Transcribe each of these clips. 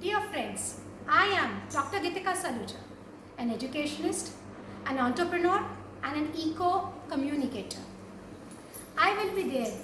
Dear friends, I am Dr. Gitika Saluja, an educationist, an entrepreneur, and an eco-communicator. I will be there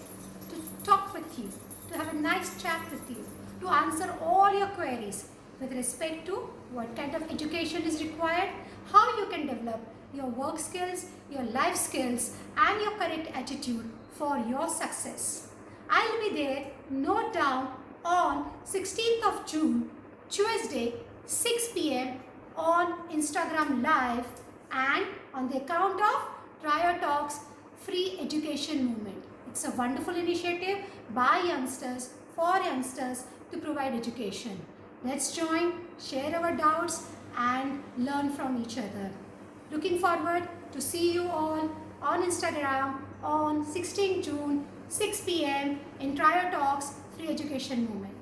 to talk with you, to have a nice chat with you, to answer all your queries with respect to what kind of education is required, how you can develop your work skills, your life skills, and your correct attitude for your success. I'll be there, note down, on 16th of June, Tuesday, 6 p.m. on Instagram Live and on the account of Trio Talks Free Education Movement. It's a wonderful initiative by youngsters for youngsters to provide education. Let's join, share our doubts and learn from each other. Looking forward to see you all on Instagram on 16 June 6 p.m. in Trio Talks Free Education Movement.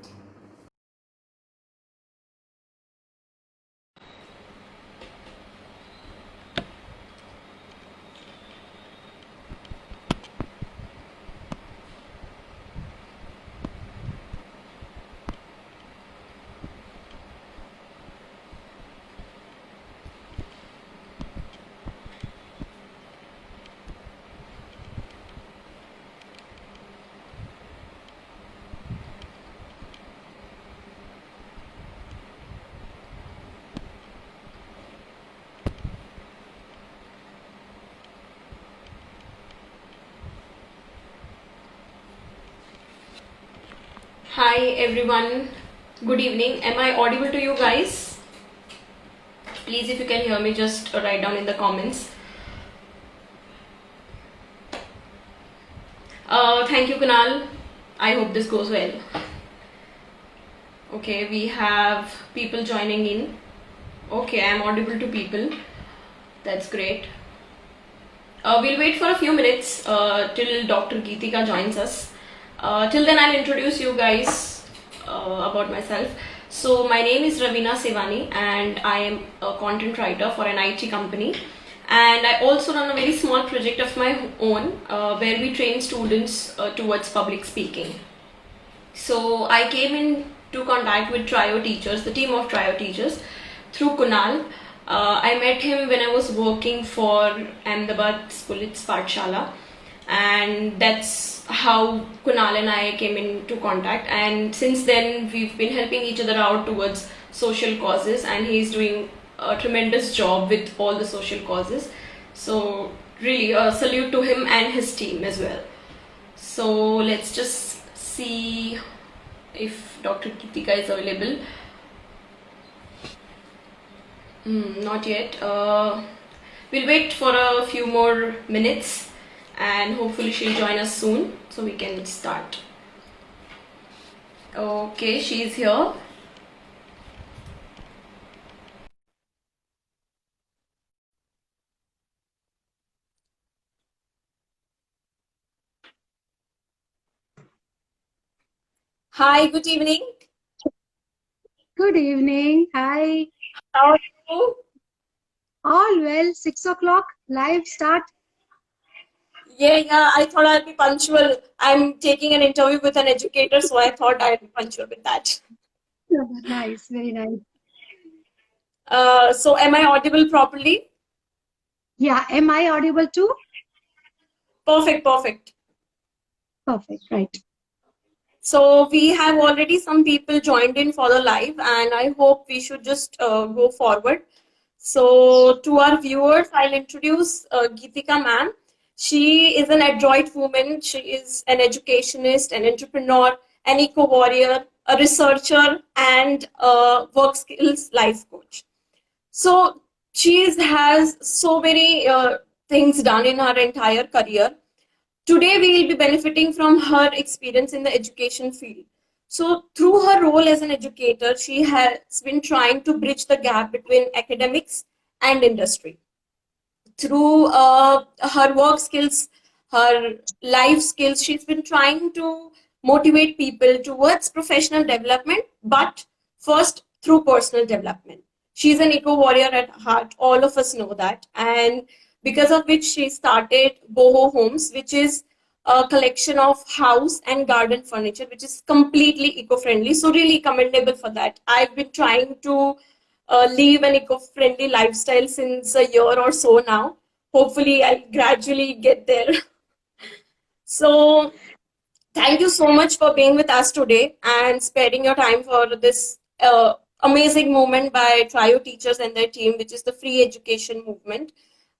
Hi everyone, good evening. Am I audible to you guys? Please, if you can hear me, just write down in the comments. Thank you, Kunal. I hope this goes well. Okay, we have people joining in. Okay, I am audible to people. That's great. We'll wait for a few minutes till Dr. Geetika joins us. Till then, I'll introduce you guys about myself. So, my name is Ravina Sevani, and I am a content writer for an IT company. And I also run a very small project of my own where we train students towards public speaking. So, I came into contact with Trio Teachers, the team of Trio Teachers, through Kunal. I met him when I was working for Ahmedabad Police Pathshala, and that's how Kunal and I came into contact. And since then, we've been helping each other out towards social causes, and he's doing a tremendous job with all the social causes. So, really, a salute to him and his team as well. So, let's just see if Dr. Geetika is available. Not yet. We'll wait for a few more minutes and hopefully she'll join us soon so we can start. Okay, she's here. Hi, good evening. Good evening. Hi. How are you? All well. 6 o'clock. Live start. Yeah, I thought I'd be punctual. I'm taking an interview with an educator, so I thought I'd be punctual with that. Nice. Very nice. So am I audible properly? Yeah. Am I audible too? Perfect. Perfect. Right. So we have already some people joined in for the live, and I hope we should just go forward. So to our viewers, I'll introduce Geetika ma'am. She is an adroit woman. She is an educationist, an entrepreneur, an eco-warrior, a researcher, and a work skills life coach. So she has so many things done in her entire career. Today, we will be benefiting from her experience in the education field. So, through her role as an educator, she has been trying to bridge the gap between academics and industry. Through her work skills, her life skills, she's been trying to motivate people towards professional development, but first through personal development. She's an eco warrior at heart, all of us know that. And because of which she started Boho Homes, which is a collection of house and garden furniture, which is completely eco-friendly. So really commendable for that. I've been trying to live an eco-friendly lifestyle since a year or so now. Hopefully, I'll gradually get there. So thank you so much for being with us today and sparing your time for this amazing movement by Trio Teachers and their team, which is the free education movement.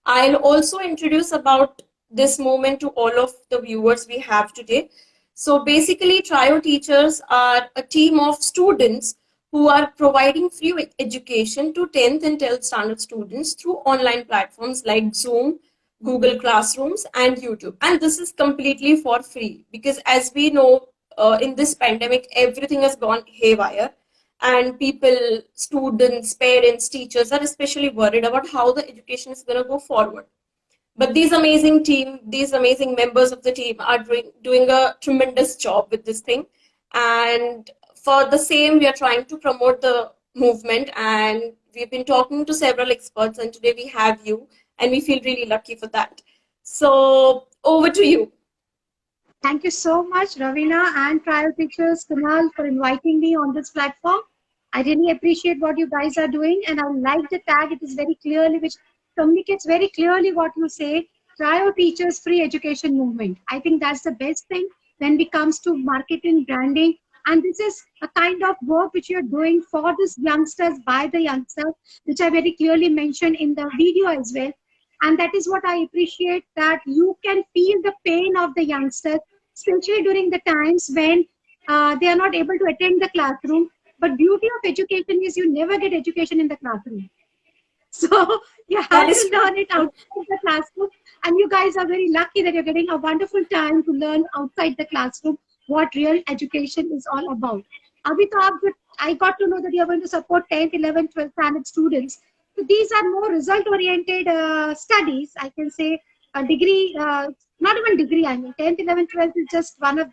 I'll also introduce about this movement to all of the viewers we have today. So basically, Trio Teachers are a team of students who are providing free education to 10th and 12th standard students through online platforms like Zoom, Google Classrooms, and YouTube. And this is completely for free because, as we know, in this pandemic, everything has gone haywire. And people, students, parents, teachers are especially worried about how the education is going to go forward. But these amazing team, these amazing members of the team are doing a tremendous job with this thing. And for the same, we are trying to promote the movement. And we've been talking to several experts, and today we have you, and we feel really lucky for that. So over to you. Thank you so much, Ravina and Trial Teachers, Kunal, for inviting me on this platform. I really appreciate what you guys are doing, and I like the tag. It is very clearly, which communicates very clearly what you say. Trial Teachers Free Education Movement. I think that's the best thing when it comes to marketing, branding, and this is a kind of work which you're doing for these youngsters, by the youngsters, which I very clearly mentioned in the video as well. And that is what I appreciate, that you can feel the pain of the youngsters, especially during the times when they are not able to attend the classroom. But beauty of education is you never get education in the classroom. So you That have is to learn it outside the classroom. And you guys are very lucky that you're getting a wonderful time to learn outside the classroom what real education is all about. Abhitab, I got to know that you're going to support 10th, 11th, 12th standard students. So these are more result-oriented studies. I can say a degree, not even degree, I mean 10th, 11th, 12th is just one of.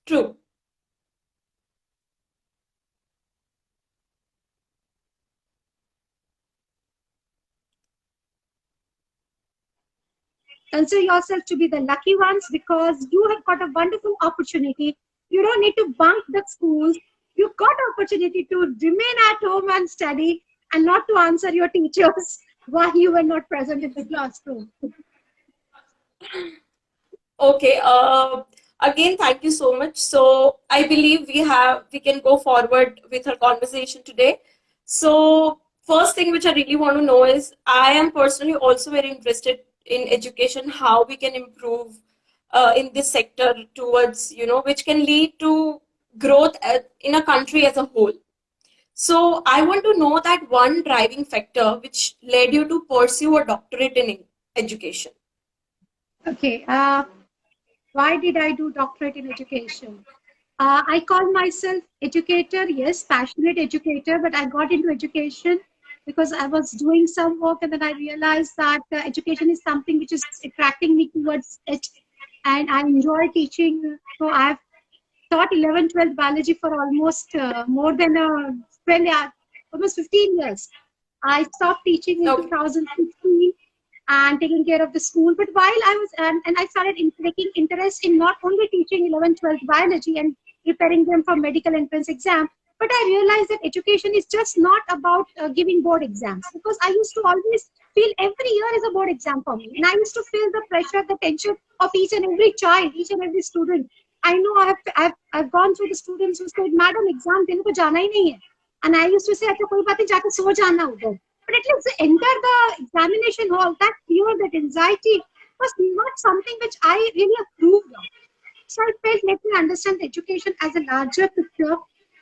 true. Consider yourself to be the lucky ones because you have got a wonderful opportunity. You don't need to bunk the schools. You got opportunity to remain at home and study and not to answer your teachers why you were not present in the classroom. Okay. Again, thank you so much. So I believe we can go forward with our conversation today. So first thing which I really want to know is I am personally also very interested in education, how we can improve in this sector towards, which can lead to growth in a country as a whole. So I want to know that one driving factor which led you to pursue a doctorate in education. Okay. Why did I do doctorate in education? I call myself educator, yes, passionate educator, but I got into education because I was doing some work and then I realized that education is something which is attracting me towards it and I enjoy teaching. So I've taught 11, 12 biology for almost more than 12, almost 15 years. I stopped teaching in Okay. 2016 and taking care of the school. But while I was, and I started taking interest in not only teaching 11, 12 biology and preparing them for medical entrance exam, but I realized that education is just not about giving board exams because I used to always feel every year is a board exam for me. And I used to feel the pressure, the tension of each and every child, each and every student. I know I've gone through the students who said, Madam, exam देने को जाना ही नहीं है. And I used to say, अच्छा कोई बात नहीं जाके सो जाना उधर. But at least enter the examination hall, that fear, that anxiety was not something which I really approved of. So I felt, let me understand education as a larger picture.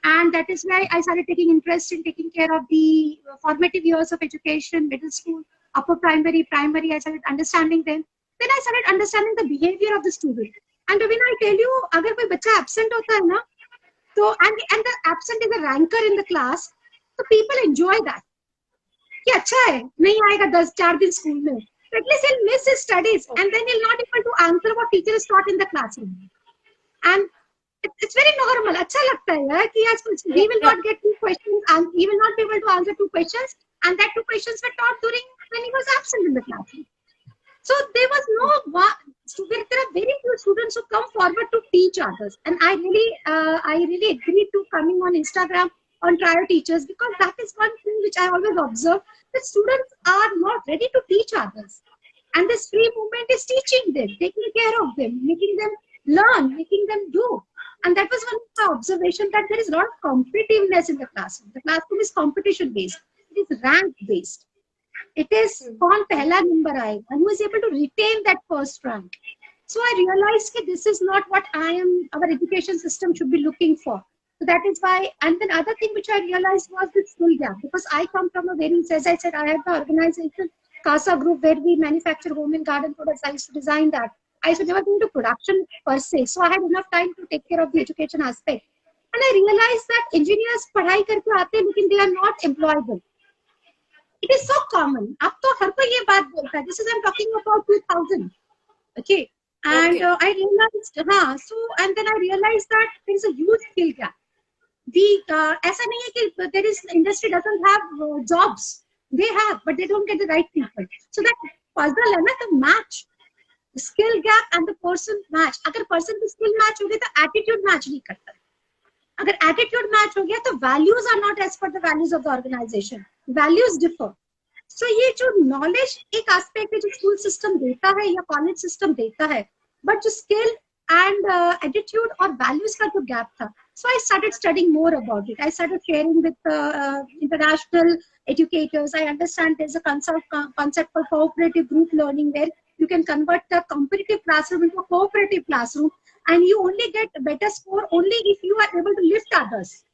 And that is why I started taking interest in taking care of the formative years of education, middle school, upper primary, primary. I started understanding them. Then I started understanding the behavior of the student. And when I tell you, अगर कोई बच्चा absent होता है ना, so and the absent is a ranker in the class, so people enjoy that. कि अच्छा है नहीं आएगा 10 4 दिन स्कूल में so at least he'll miss his studies and then he'll not able to answer what teacher is taught in the classroom and it's very normal अच्छा लगता है यार कि आज he will Yeah. not get 2 questions and he will not be able to answer 2 questions and that 2 questions were taught during when he was absent in the classroom So there was no there are very few students who come forward to teach others, and I really agree to coming on Instagram on trial teachers, because that is one thing which I always observe, that students are not ready to teach others, and this free movement is teaching them, taking care of them, making them learn, making them do. And that was one of the observation, that there is a lot of competitiveness in the classroom. The classroom is competition based. It is rank based. It is कौन पहला number आएगा, and who is able to retain that first rank. So I realized that this is not what our education system should be looking for. So that is why, and then other thing which I realized was the skill gap, because I come from a very, as I said, I have the organization CASA group where we manufacture home and garden products. I used to design that. I used to never go into production per se. So I had enough time to take care of the education aspect. And I realized that engineers पढ़ाई करके आते हैं, लेकिन they are not employable. It is so common. अब तो हर कोई ये बात बोलता है. This is, I'm talking about 2000. Okay. And Okay. I realized, and then I realized that there is a huge skill gap. ऐसा नहीं है कि there is, industry doesn't have jobs. They have, but they don't get the right people. So that puzzle है ना, the match, the skill gap and the person match. अगर person की skill match हो गई तो attitude match नहीं करता. अगर attitude match हो गया तो values are not as per the values of the organization. Values differ. So ये जो knowledge एक aspect है जो school system देता है या college system देता है, but जो skill and attitude और values का जो gap था. So I started studying more about it. I started sharing with international educators. I understand there's a concept called cooperative group learning, where you can convert the competitive classroom into a cooperative classroom, and you only get a better score only if you are able to lift others.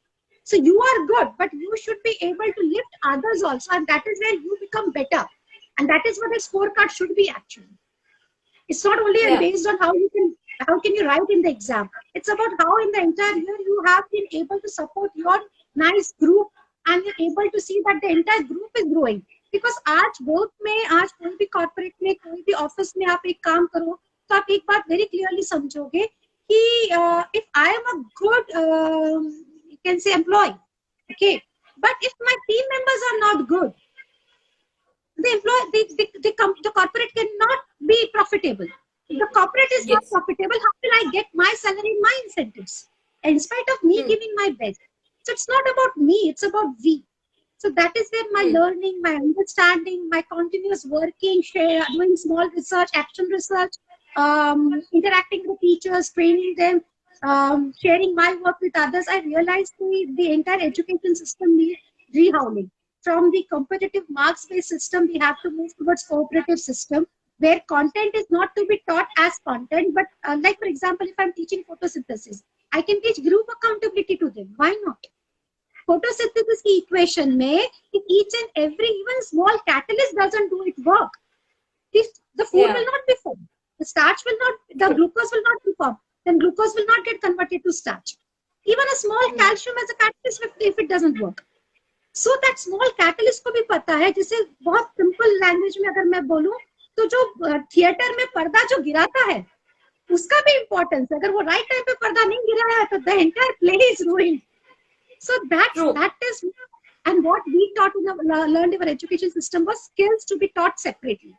So you are good, but you should be able to lift others also, and that is where you become better. And that is what a scorecard should be actually. It's not only based on how can you write in the exam. It's about how in the entire year you have been able to support your nice group, and you're able to see that the entire group is growing. Because आज work में, आज कोई भी corporate में, कोई भी office में आप एक काम करो, तो आप एक बात very clearly समझोगे कि if I am a good you can say employee, okay, but if my team members are not good, the corporate cannot be profitable. If the corporate is not profitable, how will I get my salary, my incentives, in spite of me giving my best? So it's not about me, it's about we. So that is where my learning, my understanding, my continuous working, doing small research, action research, interacting with teachers, training them, sharing my work with others, I realized the entire education system needs rehauling. From the competitive marks-based system, we have to move towards cooperative system, where content is not to be taught as content, but like for example, if I'm teaching photosynthesis, I can teach group accountability to them. Why not? Photosynthesis की equation में, if each and every even small catalyst doesn't do its work, the food will not be formed. The starch will not, the glucose will not be formed. Then glucose will not get converted to starch. Even a small calcium as a catalyst if it doesn't work. So that small catalyst को भी पता है, जिसे बहुत simple language में अगर मैं बोलूँ, तो जो थिएटर में पर्दा जो गिराता है, उसका भी importance है. अगर वो right time पे पर्दा नहीं गिराया, तो the entire play is ruined. So that is, and what we taught learned in our education system was skills to be taught separately.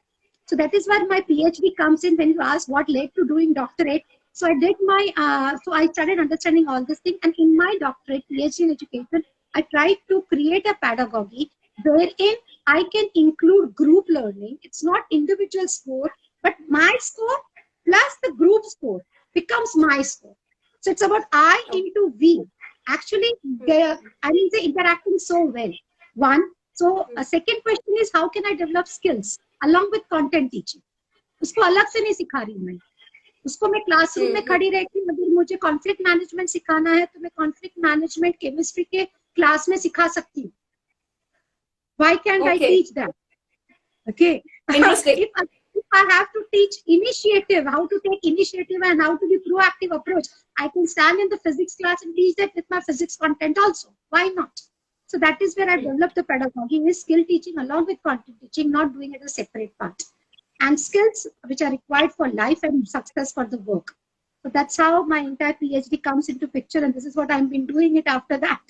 So that is where my PhD comes in. When you ask what led to doing doctorate, so I did my, so I started understanding all this thing, and in my doctorate, PhD in education, I tried to create a pedagogy wherein I can include group learning. It's not individual score, but my score plus the group score becomes my score. So it's about I into we. Actually, they're interacting so well. One. So a second question is, how can I develop skills along with content teaching? उसको अलग से नहीं सिखा रही मैं. उसको मैं classroom में खड़ी रहती, अगर मुझे कॉन्फ्लिक्ट मैनेजमेंट सिखाना है तो मैं कॉन्फ्लिक्ट मैनेजमेंट केमिस्ट्री के क्लास में सिखा सकती हूँ. Why can't I teach that? Okay. Interesting. If I have to teach initiative, how to take initiative and how to be proactive approach, I can stand in the physics class and teach that with my physics content also. Why not? So that is where I developed the pedagogy, is skill teaching along with content teaching, not doing it as a separate part. And skills which are required for life and success for the work. So that's how my entire PhD comes into picture, and this is what I've been doing it after that.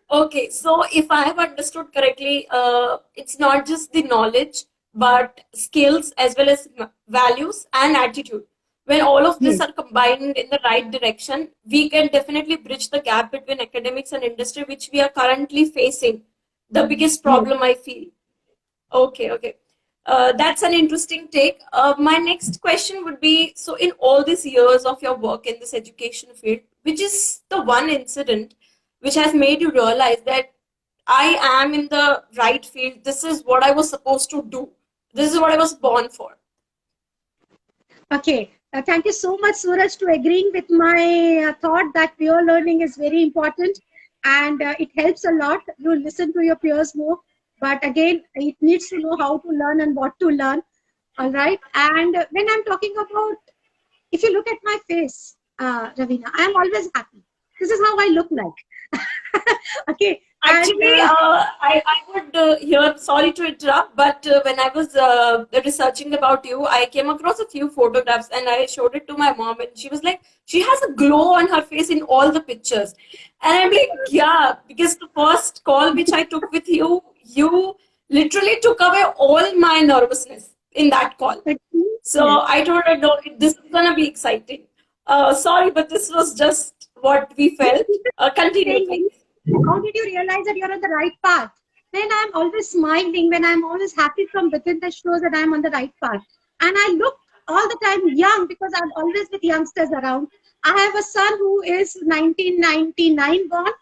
Okay, so if I have understood correctly, it's not just the knowledge, but skills as well as values and attitude. When all of this Yes. are combined in the right direction, we can definitely bridge the gap between academics and industry, which we are currently facing. The biggest Yes. problem I feel. Okay, okay. That's an interesting take. My next question would be, so in all these years of your work in this education field, which is the one incident which has made you realize that I am in the right field. This is what I was supposed to do. This is what I was born for. Okay. Thank you so much, Suraj, to agreeing with my thought that peer learning is very important and it helps a lot. You listen to your peers more, but again, it needs to know how to learn and what to learn. All right. And when I'm talking about, if you look at my face, Ravina, I'm always happy. This is how I look like. Okay. And Actually, I would hear, sorry to interrupt, but when I was researching about you, I came across a few photographs and I showed it to my mom, and she was like, she has a glow on her face in all the pictures. And I'm like, yeah, because the first call which I took with you, you literally took away all my nervousness in that call. So yes. I told her, no, this is gonna be exciting. Sorry, but this was just what we felt. Continue, Saying, please. how did you realize that you're on the right path? When I'm always smiling, when I'm always happy from within, that shows that I'm on the right path. And I look all the time young because I'm always with youngsters around. I have a son who is 1999 born.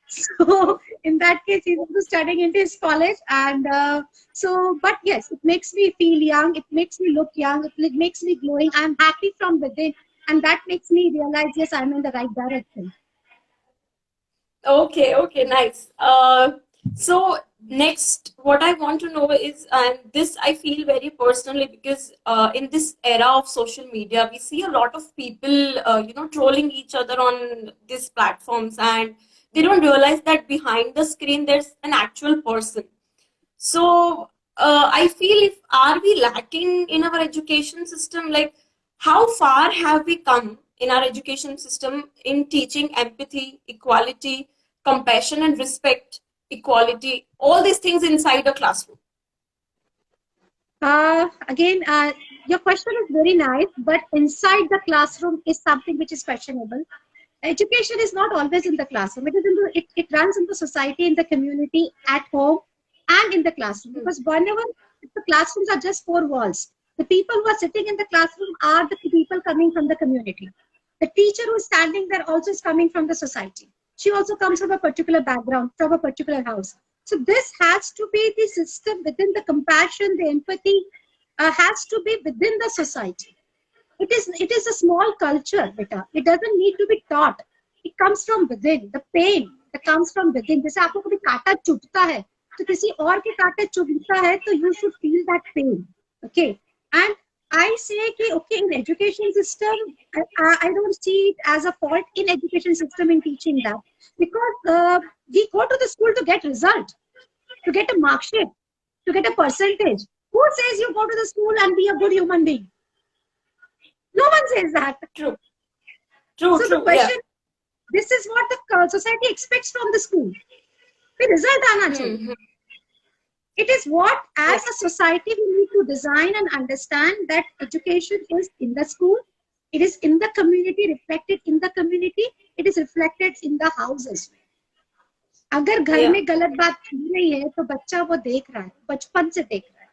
So in that case, he's also studying into his college. And but yes, it makes me feel young. It makes me look young. It makes me glowing. I'm happy from within. And that makes me realize, yes, I'm in the right direction. Okay, okay, nice. So next, what I want to know is, and this I feel very personally because in this era of social media, we see a lot of people, trolling each other on these platforms, and they don't realize that behind the screen there's an actual person. So I feel, if are we lacking in our education system? Like, how far have we come in our education system in teaching empathy, equality, compassion, and respect, equality, all these things inside a classroom? Again, your question is very nice, but inside the classroom is something which is questionable. Education is not always in the classroom. It is in it runs in the society, in the community, at home, and in the classroom. Hmm. Because whenever the classrooms are just four walls, the people who are sitting in the classroom are the people coming from the community. The teacher who is standing there also is coming from the society. She also comes from a particular background, from a particular house. So this has to be the system within the compassion, the empathy has to be within the society. It is a small culture, beta. It doesn't need to be taught. It comes from within. The pain that comes from within. जैसे आपको कभी कांटा चुभता है तो किसी और के कांटे चुभता है तो you should feel that pain. Okay. And I say कि okay, in education system, I don't see it as a fault in education system in teaching that, because we go to the school to get result, to get a mark sheet, to get a percentage. Who says you go to the school and be a good human being? No one says that. True, true, So the true. Yeah. question, this is what the society expects from the school. फिर result आना चाहिए. Hmm. It is what, Yeah. as a society, we need to design and understand that education is in the school, it is in the community, reflected in the community, it is reflected in the houses. अगर घर Yeah. में गलत बात हो रही है तो बच्चा वो देख रहा है, बचपन से देख रहा है,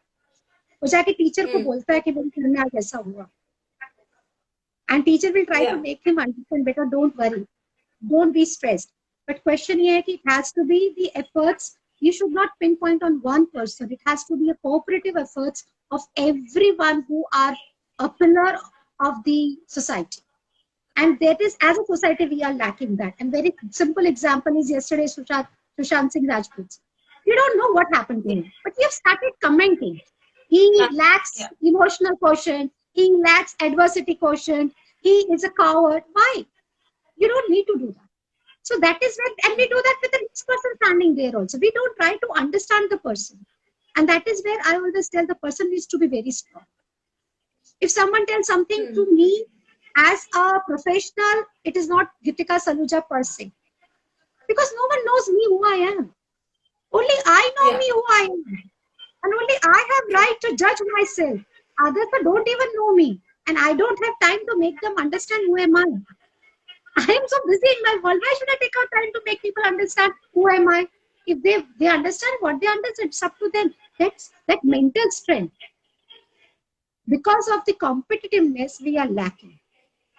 वो जाके टीचर को Hmm. बोलता है कि मेरे घर में आज ऐसा हुआ, and teacher will try to Yeah. make him understand, better don't worry, don't be stressed. But question here, it has to be the efforts. You should not pinpoint on one person. It has to be a cooperative efforts of everyone who are a pillar of the society. And that is, as a society, we are lacking that. And very simple example is yesterday Sushant Singh Rajput. You don't know what happened to him, but you have started commenting. He lacks Yeah. emotional quotient. He lacks adversity quotient. He is a coward. Why? You don't need to do that. So that is when, and we do that with the next person standing there also. We don't try to understand the person. And that is where I always tell the person needs to be very strong. If someone tells something Hmm. to me as a professional, it is not Gitika Saluja per se. Because no one knows me who I am. Only I know Yeah. me who I am. and only I have right to judge myself. Others don't even know me, and I don't have time to make them understand who am I. I am so busy in my world. Why should I take out time to make people understand who am I? If they understand what they understand, it's up to them. That's that mental strength. Because of the competitiveness, we are lacking.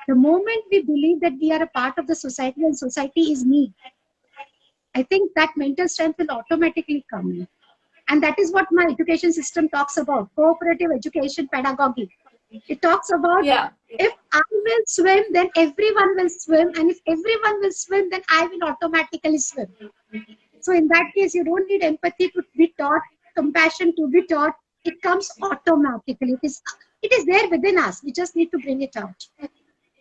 The moment we believe that we are a part of the society and society is me, I think that mental strength will automatically come in. And that is what my education system talks about, cooperative education pedagogy. It talks about Yeah. if I will swim, then everyone will swim. And if everyone will swim, then I will automatically swim. So in that case, you don't need empathy to be taught, compassion to be taught. It comes automatically. It is there within us. We just need to bring it out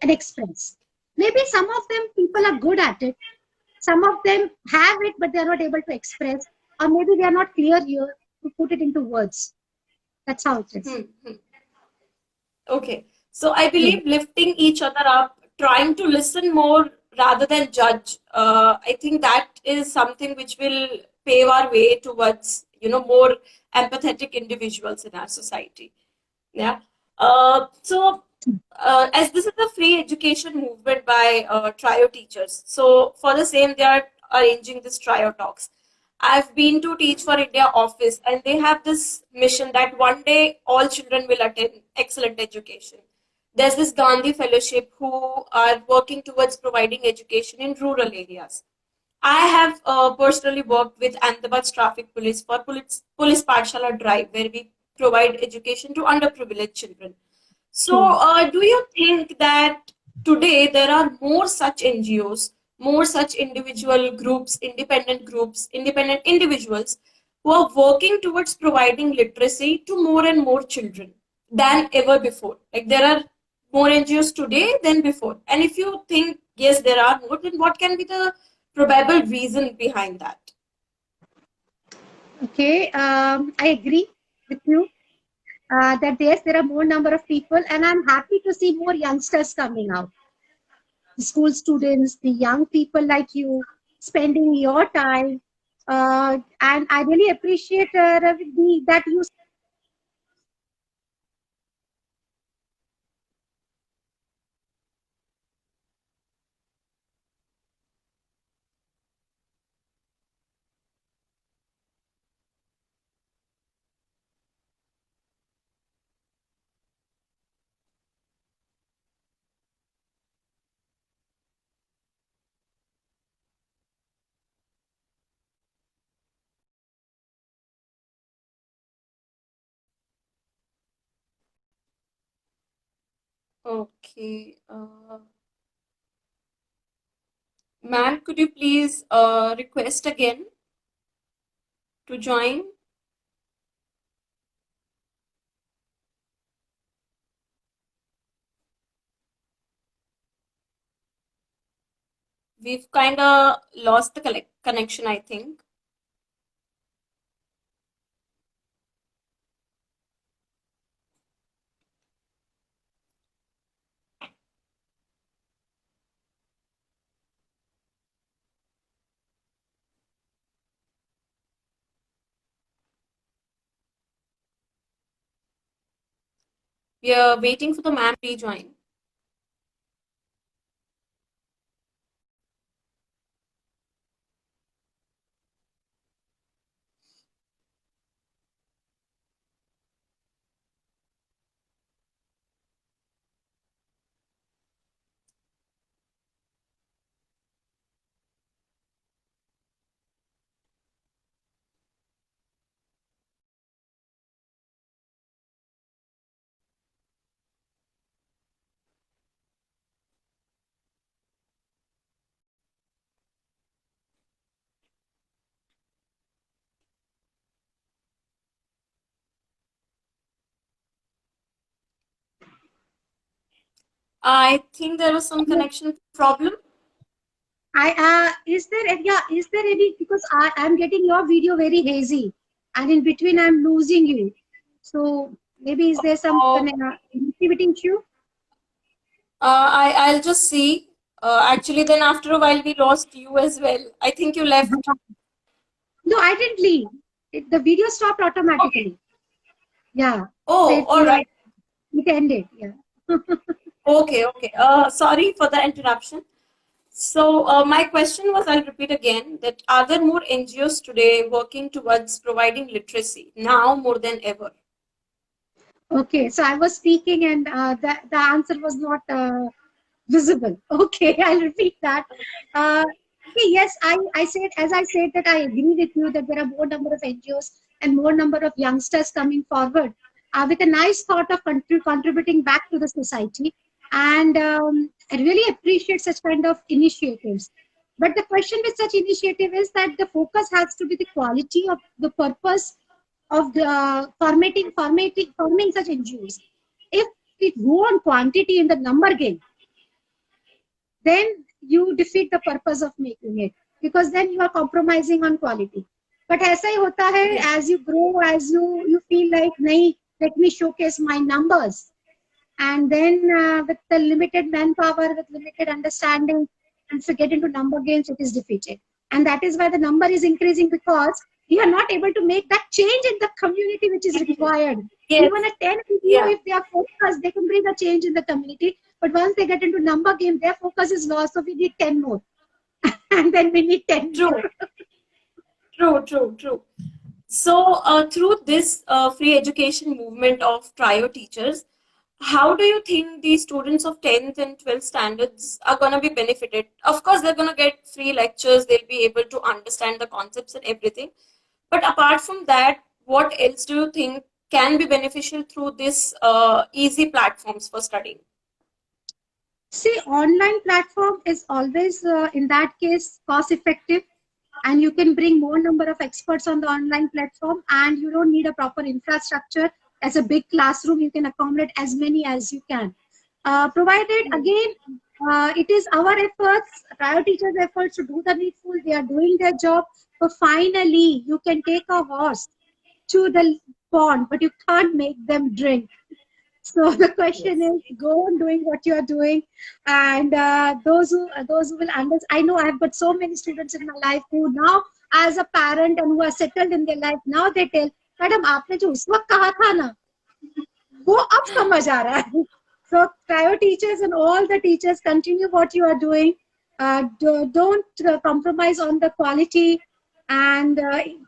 and express. Maybe some of them people are good at it. Some of them have it, but they are not able to express. Or maybe they are not clear here to put it into words. That's how it is. Okay. So I believe lifting each other up, trying to listen more rather than judge. I think that is something which will pave our way towards, more empathetic individuals in our society. Yeah. As this is a free education movement by Trio teachers, so for the same, they are arranging this Trio talks. I've been to Teach for India office, and they have this mission that one day all children will attend excellent education. There's this Gandhi Fellowship who are working towards providing education in rural areas. I have personally worked with Ahmedabad's traffic police for police Pathshala Drive, where we provide education to underprivileged children. So, do you think that today there are more such NGOs, more such individual groups, independent individuals who are working towards providing literacy to more and more children than ever before? Like there are more NGOs today than before. And if you think, yes, there are more, then what can be the probable reason behind that? Okay, I agree with you that yes, there are more number of people, and I'm happy to see more youngsters coming out. The school students, the young people like you, spending your time, and I really appreciate that you. Okay. Ma'am, could you please request again to join? We've kind of lost the connection, I think. We are waiting for the ma'am to rejoin. I think there was some connection problem. Is there any because I'm getting your video very hazy, and in between I'm losing you. So maybe is there some connectivity issue? I'll just see. Actually, then after a while we lost you as well. I think you left. No, I didn't leave. the video stopped automatically. Yeah. Oh, all right. It ended. Yeah. Okay, okay. Sorry for the interruption. So my question was, I'll repeat again, that are there more NGOs today working towards providing literacy now more than ever? Okay. So I was speaking and the answer was not visible. Okay. I'll repeat that. Okay, yes, I said, as I said, that I agree with you that there are more number of NGOs and more number of youngsters coming forward with a nice thought of contributing back to the society. And I really appreciate such kind of initiatives. But the question with such initiative is that the focus has to be the quality of the purpose of the forming such NGOs. If it go on quantity in the number game, then you defeat the purpose of making it, because then you are compromising on quality. But ऐसा ही होता है, as you grow, as you feel like, nahi, let me showcase my numbers, and then with the limited manpower, with limited understanding, and to get into number games, it is defeated. And that is why the number is increasing, because you are not able to make that change in the community which is required. Yes. Even a 10 video, if they are focused, they can bring a change in the community. But once they get into number game, their focus is lost. So we need 10 more. And then we need 10 more. True. So through this free education movement of trio teachers, how do you think the students of 10th and 12th standards are going to be benefited? Of course, they're going to get free lectures. They'll be able to understand the concepts and everything. But apart from that, what else do you think can be beneficial through this easy platforms for studying? See, online platform is always, in that case, cost effective. And you can bring more number of experts on the online platform, and you don't need a proper infrastructure. As a big classroom, you can accommodate as many as you can. Provided, again, it is our efforts, trio teachers' efforts to do the needful. They are doing their job. So finally, you can take a horse to the pond, but you can't make them drink. So the question is, go on doing what you are doing, and those who will understand. I know I have got so many students in my life who now, as a parent and who are settled in their life, now they tell, "Madam, आपने जो उस वक्त कहा था ना, वो अब समझ आ रहा है." So trio teachers and all the teachers, continue what you are doing. Don't compromise on the quality. And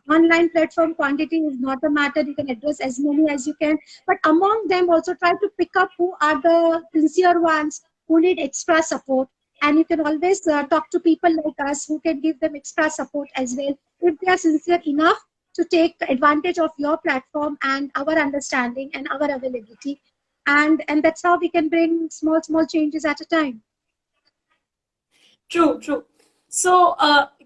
online platform quantity is not a matter. You can address as many as you can, but among them also try to pick up who are the sincere ones who need extra support, and you can always talk to people like us who can give them extra support as well, if they are sincere enough to take advantage of your platform and our understanding and our availability, and that's how we can bring small changes at a time. True. So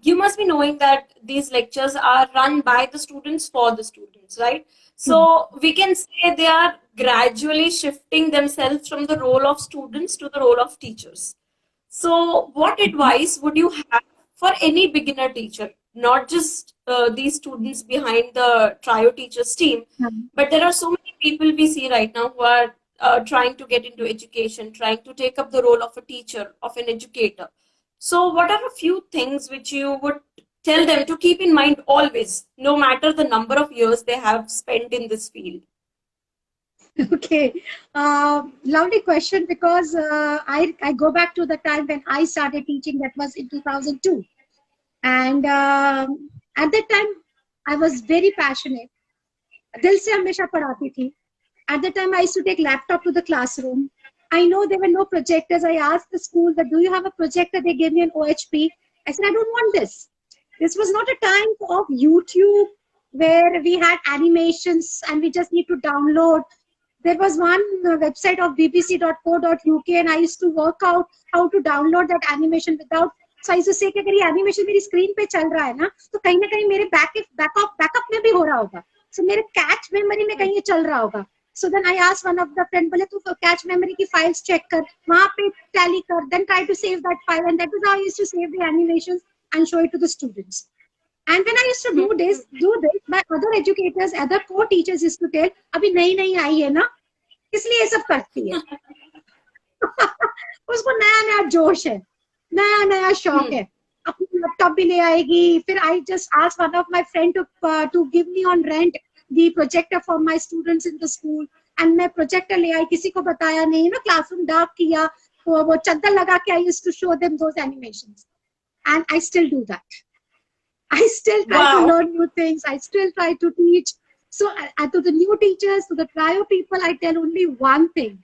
you must be knowing that these lectures are run by the students for the students, right? So we can say they are gradually shifting themselves from the role of students to the role of teachers. So what advice would you have for any beginner teacher, not just these students behind the trio teachers team, but there are so many people we see right now who are trying to get into education, trying to take up the role of a teacher, of an educator. So what are a few things which you would tell them to keep in mind always, no matter the number of years they have spent in this field? Okay, lovely question, because I go back to the time when I started teaching. That was in 2002, and at that time I was very passionate. दिल से हमेशा पढ़ाती थी. At the time I used to take laptop to the classroom. I know there were no projectors. I asked the school that, do you have a projector? They gave me an OHP. I said, I don't want this. This was not a time of YouTube where we had animations and we just need to download. There was one website of bbc.co.uk, and I used to work out how to download that animation without. So I used to say कि अगर ये animation मेरी screen पे चल रहा है ना, तो कहीं ना कहीं मेरे backup में भी हो रहा होगा. So मेरे cache memory में कहीं ये चल रहा होगा. So then I asked one of the friend, बोले तू cache memory की files check कर, वहाँ पे tally कर, then try to save that file, and that is how I used to save the animations and show it to the students. And when I used to do this, my other educators, other co-teachers used to tell, अभी नई आई है ना, इसलिए ये सब करती है. उसको नया जोश है, नया शौक है. अपनी लैपटॉप भी ले आएगी. फिर I just asked one of my friend to give me on rent the projector for my students in the school. And मैं प्रोजेक्टर ले आई, किसी को बताया नहीं ना, क्लासरूम डार्क किया, वो चद्दर लगा के I used to show them those animations. And I still do that. I still try to Wow. learn new things. I still try to teach. So to the new teachers, to the trio people, I tell only one thing.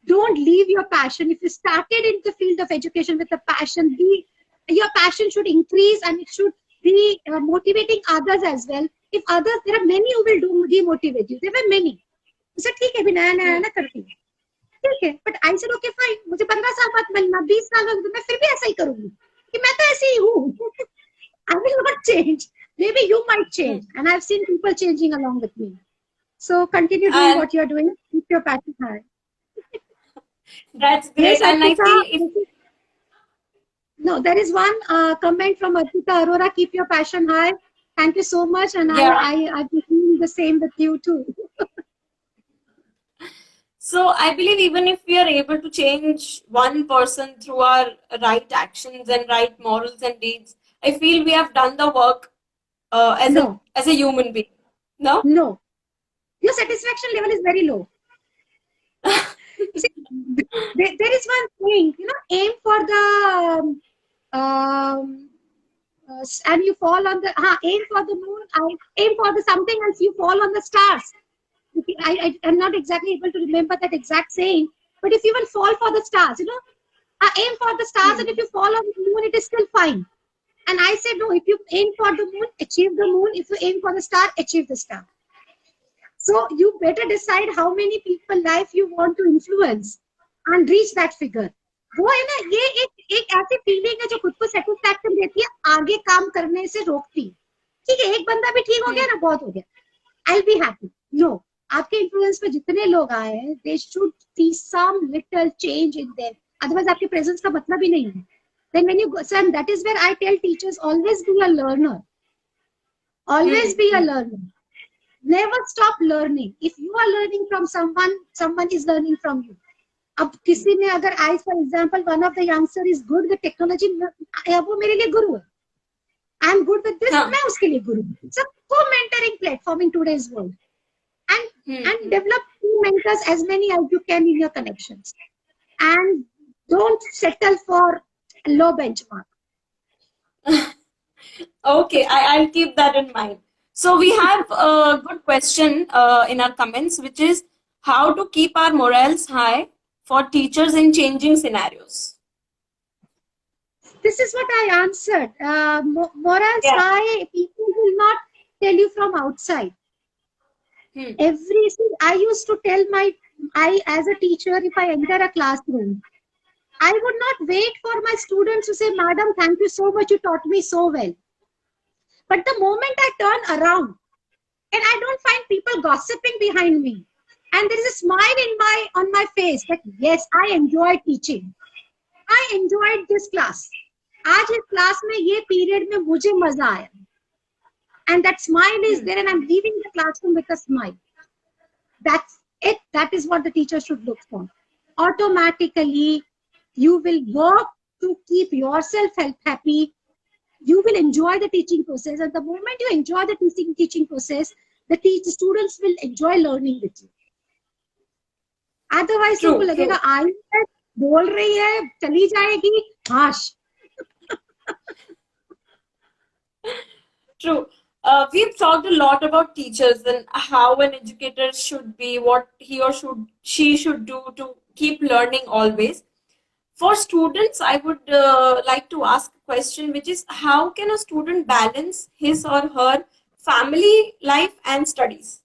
Don't leave your passion. If you started in the field of education with a passion, your passion should increase and it should be motivating others as well. If others, there are many who will demotivate you. There were many. I said, ठीक है, अभी नया नया ना करती हूँ, ठीक है. But I said, okay, fine. मुझे 15 साल बाद मिलना, 20 साल बाद मैं फिर भी ऐसा ही करूँगी, कि मैं तो ऐसे ही हूँ. I will not change. Maybe you might change, and I've seen people changing along with me. So continue doing And- what you're doing. Keep your passion high. That's great. Yes, And I Arpita, feel if no, there is one comment from Arpita Arora. Keep your passion high. Thank you so much, and Yeah. I've been doing the same with you too. So I believe even if we are able to change one person through our right actions and right morals and deeds, I feel we have done the work No. as a human being. No? No, your satisfaction level is very low. See, there is one thing, aim for the and you fall on the aim for the moon. Aim for the something else, you fall on the stars. I am not exactly able to remember that exact saying, but if you will fall for the stars, aim for the stars, and if you fall on the moon, it is still fine. And I said, no, if you aim for the moon, achieve the moon. If you aim for the star, achieve the star. So you better decide how many people life you want to influence and reach that figure. वो है ना, ये एक ऐसी feeling है जो खुद को सेटिस्फैक्शन देती है, आगे काम करने से रोकती. ठीक है, एक बंदा भी ठीक हो गया ना, बहुत हो गया, I'll be happy. No, आपके इन्फ्लुएंस पे जितने लोग आए हैं, they should see some little change in them. Otherwise आपके प्रेजेंस का मतलब ही नहीं है. Then when you go, so that is where I tell teachers, always be a learner. Always be a learner. Never stop learning. If you are learning from someone, someone is learning from you. अब किसी ने अगर I, for example, one of the youngster is good with technology, वो मेरे लिए गुरु है. I am good with this, मैं उसके लिए गुरु हूँ. It's a co-mentoring platform in today's world. And develop two mentors, as many as you can in your connections. And don't settle for low benchmark. Okay, I'll keep that in mind. So we have a good question in our comments, which is how to keep our morals high for teachers in changing scenarios. This is what I answered. Morals Yeah. high, people will not tell you from outside. I used to tell as a teacher, if I enter a classroom, I would not wait for my students to say, Madam, thank you so much, you taught me so well. But the moment I turn around, and I don't find people gossiping behind me, and there is a smile on my face that yes, I enjoy teaching. I enjoyed this class. आज इस class में ये period में मुझे मजा आया. And that smile is there, and I'm leaving the classroom with a smile. That's it. That is what the teacher should look for. Automatically, you will work to keep yourself happy. You will enjoy the teaching process. And the moment you enjoy the teaching process, the students will enjoy learning with you. Otherwise, True, उनको लगेगा आई है, बोल रही है, चली जाएगी, हाश. True. We've talked a lot about teachers and how an educator should be, what he or she should do to keep learning always. For students, I would like to ask a question, which is how can a student balance his or her family life and studies?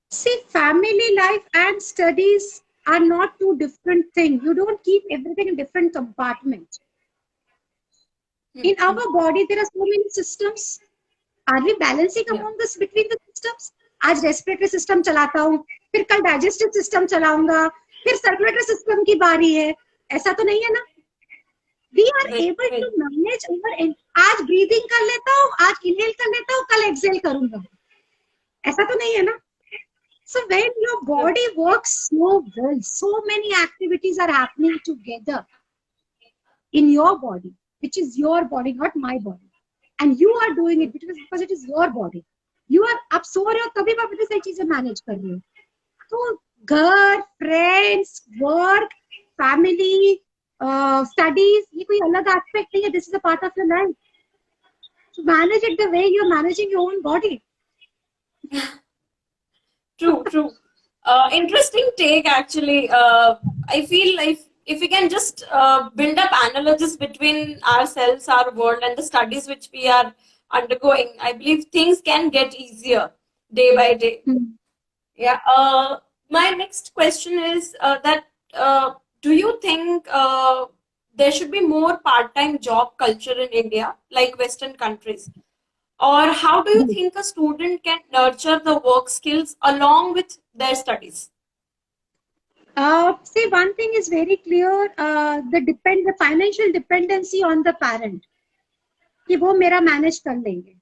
See, family life and studies are not two different things. You don't keep everything in different compartments. In our body, there are so many systems. Are we balancing among this between the systems? आज respiratory system चलाता हूँ, फिर कल digestive system चलाऊंगा, फिर circulatory system की बारी है. ऐसा तो नहीं है ना? We are able to manage over. आज breathing कर लेता हूँ, आज inhale कर लेता हूँ, कल exhale करूंगा. ऐसा तो नहीं है ना? So when your body works so well, so many activities are happening together. in your body, which is your body, not my body. And you are doing it because it is your body. You are आप सो रहे हो तभी आप इतनी सारी चीजें manage कर रहे हो. तो घर, फ्रेंड्स, वर्क, फैमिली, स्टडीज, ये कोई अलग एस्पेक्ट नहीं है. This is a part of your life. So manage it the way you're managing your own body. True. Interesting take, actually. I feel like if we can just build up analogies between ourselves, our world, and the studies which we are undergoing, I believe things can get easier day by day. Yeah. My next question is that do you think there should be more part-time job culture in India, like Western countries? Or how do you think a student can nurture the work skills along with their studies? See, one thing is very clear: the financial dependency on the parent. कि वो मेरा manage कर लेंगे.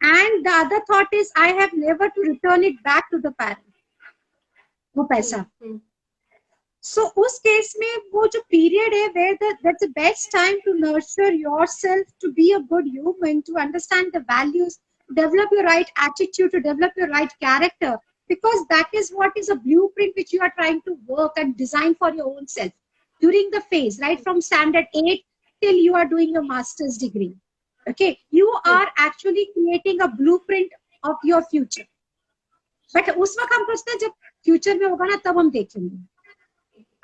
And the other thought is, I have never to return it back to the parent. वो पैसा. So उस case में वो जो period है where that's the best time to nurture yourself, to be a good human, to understand the values, to develop your right attitude, to develop your right character, because that is what is a blueprint which you are trying to work and design for your own self during the phase, right from standard 8 till you are doing your master's degree. Okay, you are actually creating a blueprint of your future. But उस वक्त हम सोचते हैं जब future में होगा ना तब हम देखेंगे.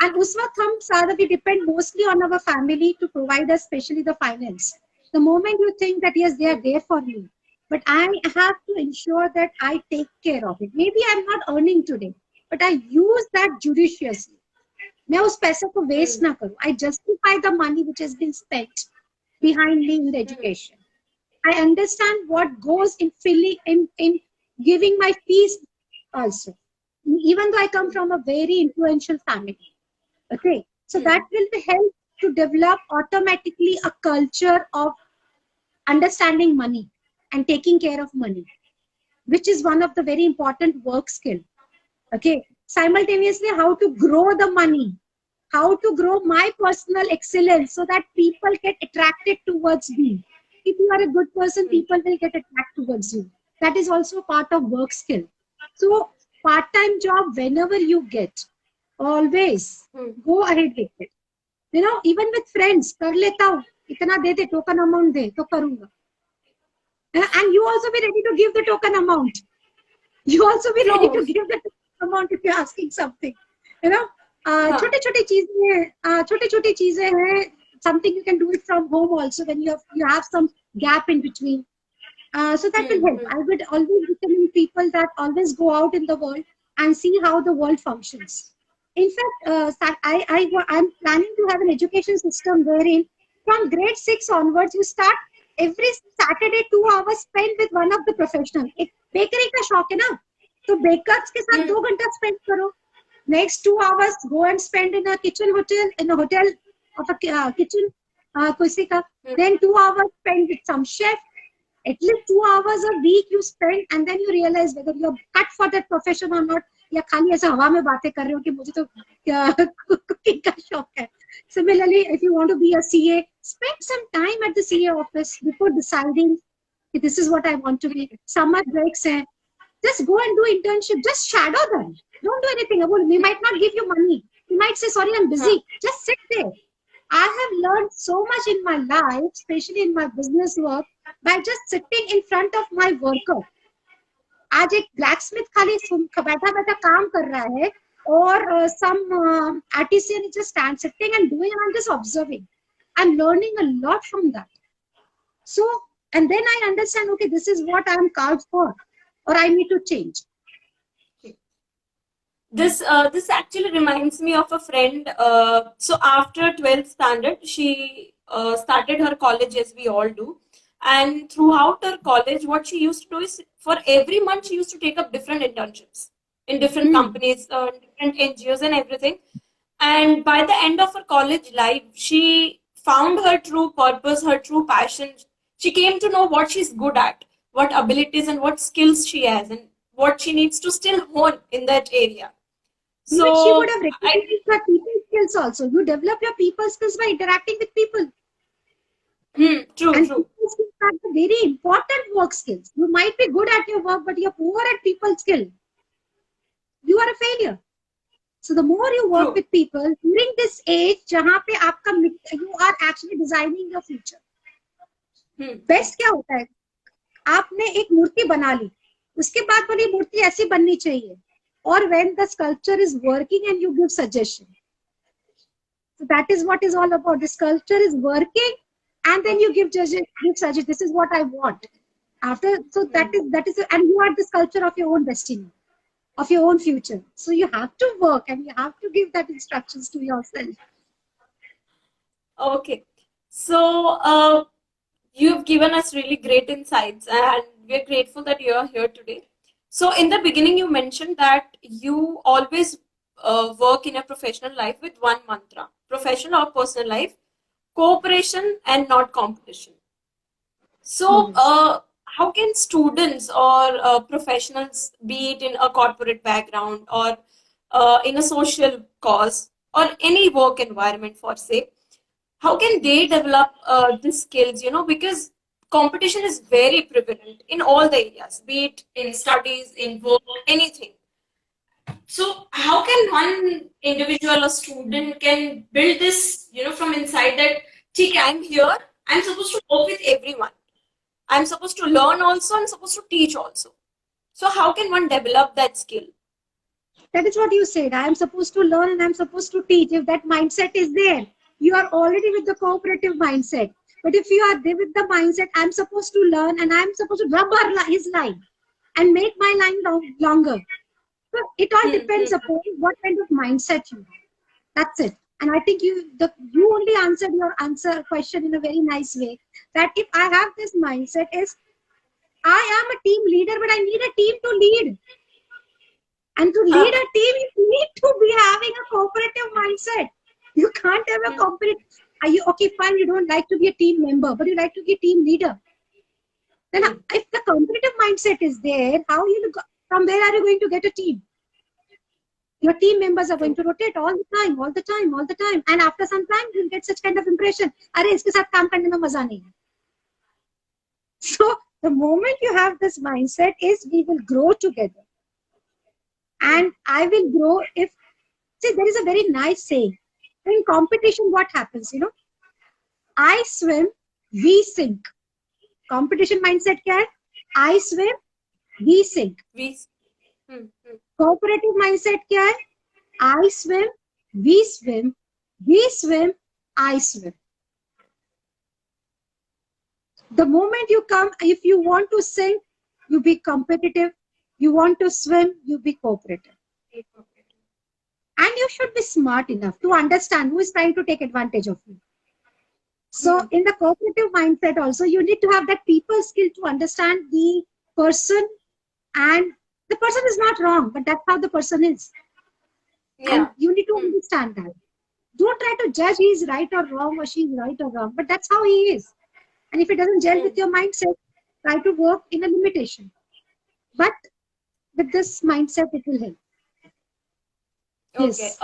And उस वक्त हम सारा we depend mostly on our family to provide us, especially the finance. The moment you think that yes, they are there for me, but I have to ensure that I take care of it. Maybe I'm not earning today, but I use that judiciously. मैं उस पैसे को waste ना करूँ. I justify the money which has been spent behind me in the education. I understand what goes in in giving my fees also. Even though I come from a very influential family. Okay, so that will help to develop automatically a culture of understanding money and taking care of money, which is one of the very important work skill. Okay, simultaneously how to grow the money, how to grow my personal excellence so that people get attracted towards me. If you are a good person, people will get attracted towards you. That is also part of work skill. So part-time job whenever you get, always go ahead with it. You know, even with friends, कर लेता हूँ, इतना दे दे, token amount दे, तो करूँगा. And you also be ready to give the token amount. You also be ready to give the token amount if you're asking something. You know, छोटी-छोटी चीजें हैं. Something you can do it from home also when you have some gap in between. So that will help. I would always recommend people that always go out in the world and see how the world functions. In fact, I'm planning to have an education system wherein from grade 6 onwards, you start every Saturday 2 hours spent with one of the professionals. एक bakery का शौक है ना, तो bakers के साथ 2 घंटा spend करो. Next 2 hours, go and spend in a hotel of a kitchen, किसी का. Then 2 hours spend with some chef. At least 2 hours a week you spend, and then you realize whether you're cut for that profession or not. या खाली ऐसा हवा में बातें कर रहे हो कि मुझे तो कुकिंग का शौक है. Similarly, if you want to be a CA, spend some time at the CA office before deciding this is what I want to be. Summer breaks हैं, just go and do internship. Just shadow them. Don't do anything. We might not give you money. You might say, sorry, I'm busy. Just sit there. I have learned so much in my life, especially in my business work, by just sitting in front of my worker. आज एक blacksmith खाली बैठा बैठा काम कर रहा है और some artisan is just sitting and doing, and I'm just observing. I'm learning a lot from that. So, and then I understand, okay, this is what I'm called for, or I need to change. This actually reminds me of a friend. So after 12th standard, she started her college, as we all do. And throughout her college, what she used to do is, for every month, she used to take up different internships in different companies, different NGOs and everything. And by the end of her college life, she found her true purpose, her true passion. She came to know what she's good at, what abilities and what skills she has, and what she needs to still hone in that area. So she would have recognized that people skills also. You develop your people skills by interacting with people. True, And true. people skills are the very important work skills. You might be good at your work, but you're poor at people skill. You are a failure. So the more you work True. with people during this age, जहाँ पे आपका you are actually designing your future. Best क्या होता है? आपने एक मूर्ति बना ली, उसके बाद वाली मूर्ति ऐसी बननी चाहिए. Or when the sculpture is working and you give suggestion. So that is what is all about. The sculpture is working, and then you give suggestion. This is what I want. After, so that is, and you are the sculptor of your own destiny, of your own future. So you have to work and you have to give that instructions to yourself. Okay. So, you've given us really great insights, and we're grateful that you're here today. So, in the beginning, you mentioned that you always work in your professional life with one mantra: professional or personal life, cooperation and not competition. So, how can students or professionals, be it in a corporate background or in a social cause or any work environment, for say, how can they develop these skills? Because competition is very prevalent in all the areas, be it in studies, in work, anything. So how can one individual or student can build this, from inside that, "Okay, I'm here, I'm supposed to work with everyone. I'm supposed to learn also, I'm supposed to teach also." So how can one develop that skill? That is what you said. I am supposed to learn and I am supposed to teach. If that mindset is there, you are already with the cooperative mindset. But if you are there with the mindset, I'm supposed to learn and I'm supposed to rub his line and make my line longer. So it all depends upon what kind of mindset you have. That's it. And I think you only answered your question in a very nice way. That if I have this mindset is, I am a team leader, but I need a team to lead. And to lead a team, you need to be having a cooperative mindset. You can't have a competitive. Are you okay? Fine, you don't like to be a team member, but you like to be a team leader. Then, if the competitive mindset is there, from where are you going to get a team? Your team members are going to rotate all the time, all the time, all the time. And after some time, you'll get such kind of impression. अरे इसके साथ काम करने में मजा नहीं. So the moment you have this mindset is, we will grow together. And I will grow if, see, there is a very nice saying. In competition, what happens, I swim, we sink. Competition mindset क्या है? I swim, we sink. Cooperative mindset क्या है? I swim, we swim, I swim. The moment you come, if you want to sink, you be competitive. You want to swim, you be cooperative. And you should be smart enough to understand who is trying to take advantage of you. So in the cooperative mindset also, you need to have that people skill to understand the person, and the person is not wrong, but that's how the person is. Yeah. And you need to understand that. Don't try to judge he is right or wrong or she is right or wrong, but that's how he is. And if it doesn't gel with your mindset, try to work in a limitation. But with this mindset, it will help. Okay. Yes.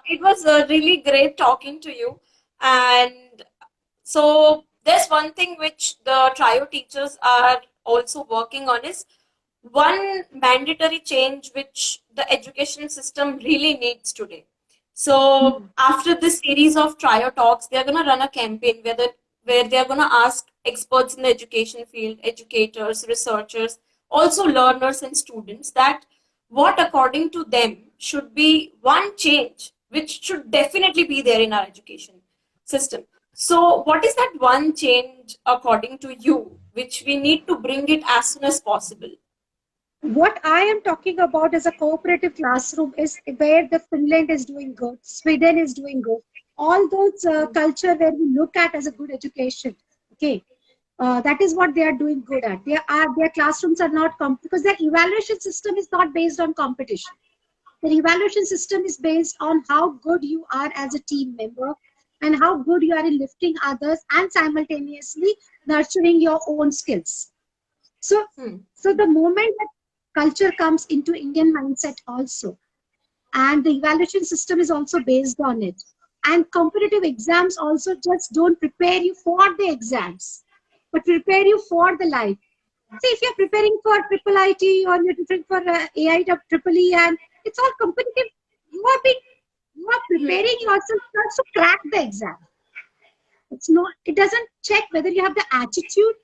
It was really great talking to you. And so there's one thing which the trio teachers are also working on, is one mandatory change which the education system really needs today. So after this series of trio talks, they're going to run a campaign where they're going to ask experts in the education field, educators, researchers, also learners and students, that what according to them should be one change which should definitely be there in our education system. So what is that one change according to you which we need to bring it as soon as possible? What I am talking about as a cooperative classroom is where the Finland is doing good, Sweden is doing good. All those culture where we look at as a good education. Okay. That is what they are doing good at. Their classrooms are not because their evaluation system is not based on competition. Their evaluation system is based on how good you are as a team member and how good you are in lifting others and simultaneously nurturing your own skills. So the moment that culture comes into Indian mindset also, and the evaluation system is also based on it. And competitive exams also just don't prepare you for the exams, but prepare you for the life. See, if you're preparing for triple IT or you're preparing for AI triple E, and it's all competitive, you are preparing yourself just to crack the exam. It doesn't check whether you have the attitude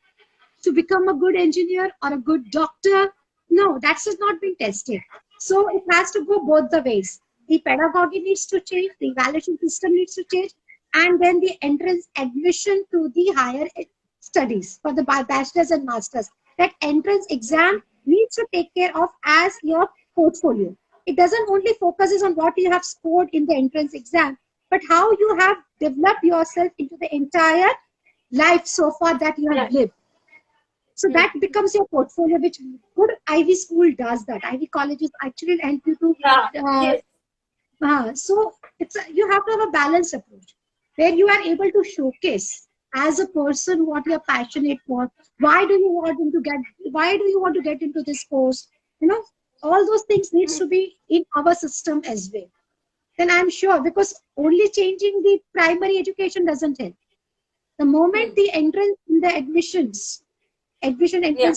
to become a good engineer or a good doctor. No, that's just not being tested. So it has to go both the ways. The pedagogy needs to change, the evaluation system needs to change, and then the entrance admission to the higher studies for the bachelor's and master's. That entrance exam needs to take care of as your portfolio. It doesn't only focuses on what you have scored in the entrance exam, but how you have developed yourself into the entire life so far that you have lived. So that becomes your portfolio, which good Ivy school does that. Ivy colleges actually help you to. Yes. So you have to have a balanced approach where you are able to showcase as a person what you are passionate for. Why do you want to get into this course? All those things needs to be in our system as well. Then I'm sure, because only changing the primary education doesn't help. The moment the entrance in the entrance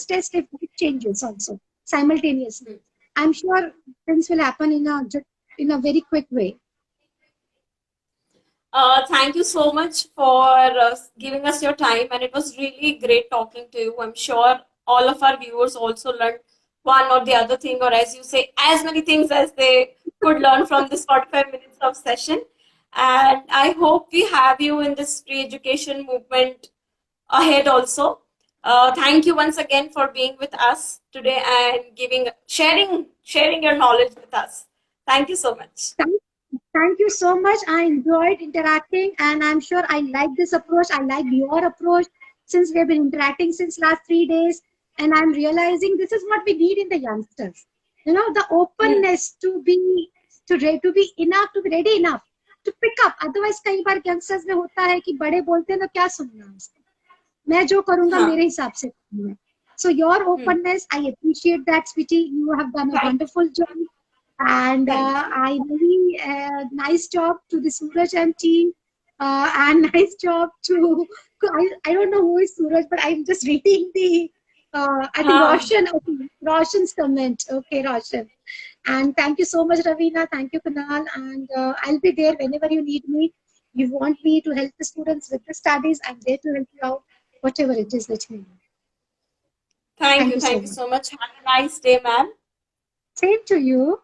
test, if it changes also simultaneously, I'm sure things will happen in a very quick way. Thank you so much for giving us your time, and it was really great talking to you. I'm sure all of our viewers also learned one or the other thing, or as you say, as many things as they could learn from this 45 minutes of session. And I hope we have you in this free education movement ahead also. Thank you once again for being with us today and sharing your knowledge with us. Thank you so much. Thank you so much. I enjoyed interacting, and I'm sure I like this approach. I like your approach, since we have been interacting since last 3 days, and I'm realizing this is what we need in the youngsters. The openness to be ready enough to pick up. Otherwise, कई बार youngsters में होता है कि बड़े बोलते हैं तो क्या सुनना है उसको. मैं जो करूँगा मेरे हिसाब से करूँगा. So your openness, I appreciate that, sweetie. You have done a wonderful job. And I really nice job to the Suraj and team, and nice job to I don't know who is Suraj, but I'm just reading the I think Roshan. Okay, Roshan's comment. Okay, Roshan. And thank you so much, Ravina. Thank you, Kunal. And I'll be there whenever you need me. You want me to help the students with the studies, I'm there to help you out. Whatever it is, let me know. Thank you so much. Have a nice day, ma'am. Same to you.